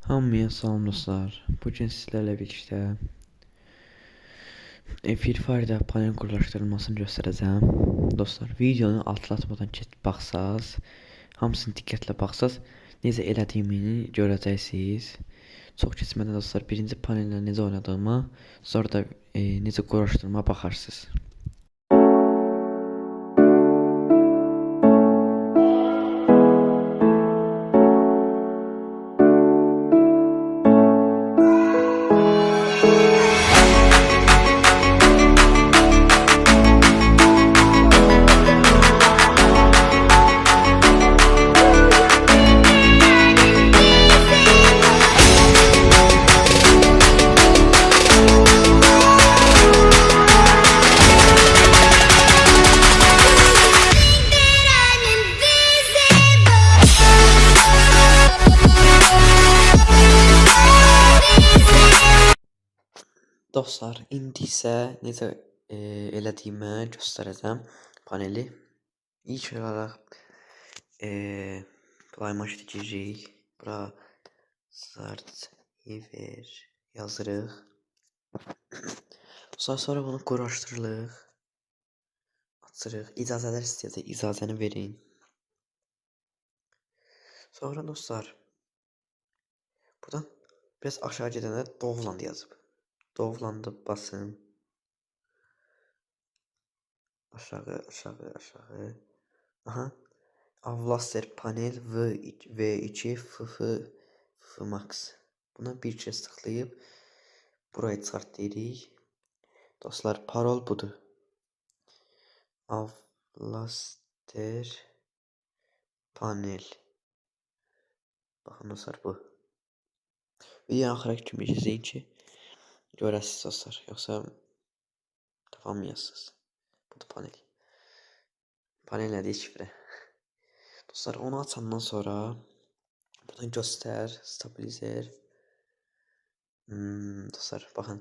Hamıya salam dostlar. Bugün sizlərlə birlikdə Free Fire-da panel qurlaşdırılmasını göstərəcəm. Dostlar, videonu atlatmadan baxsaz, hamısını diqqətlə baxsaz, necə elədiyimi görəcəksiniz. Çox keçmədən dostlar, birinci panellə necə oynadığıma, sonra da necə quraşdırma baxarsınız. Dostlar, indi isə necə elədiyimə göstərəcəm paneli. İlk olaraq playmaşda giririk. Bura start ever yazırıq. Sonra bunu quraşdırırıq. Açırıq. İcazələr istəyəcək, icazəni verin. Sonra dostlar, buradan biraz aşağı gedəndə Dovland yazıb. Dovland'ı basın. Aşağı. Aha. Avlaster panel V2 FF Max. Buna bir kez tıklayıp burayı çıkart deyirik. Dostlar, parol budur. Avlaster panel. Bakın dostlar, bu. Videonun axıra kimi izləyin ki görəsiniz dostlar, yoxsa tapamayasınız. Budur panel. Panel nədir? Şifrə. Dostlar, onu açandan sonra buradan göstər, stabilizer. Dostlar, baxın.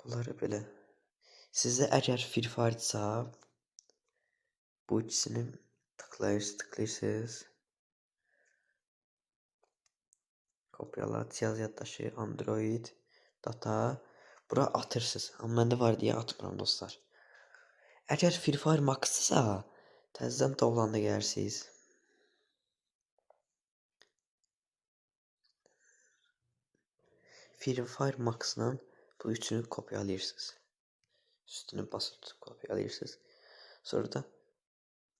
Bunları belə. Sizdə əgər Free Fire-dsa bu ikisini tıklayırsınız. Kopyala, cihaz yaddaşı, Android, data. Bura atırsınız. Amma məndə var deyə atmıram dostlar. Əgər Free Fire Max-dsa təzədən Dovland'a gələrsiniz. Free Fire Max-la bu üçünü kopyalayırsınız. Üstünü basıp kopyalayırsınız. Sonra da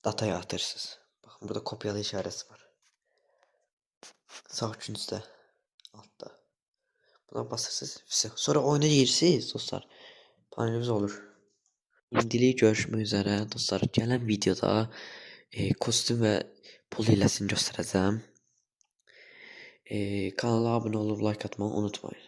dataya atırsınız. Bakın, burada kopyala işarəsi var. Sağ küncdə, altda. Buna basırsınız. Sonra oyuna girirsiniz dostlar. Panelimiz olur. İndilik görüşmək üzərə dostlar. Gələn videoda kostüm və pul hiləsini göstərəcəm. Kanala abunə olub like atmağı unutmayın.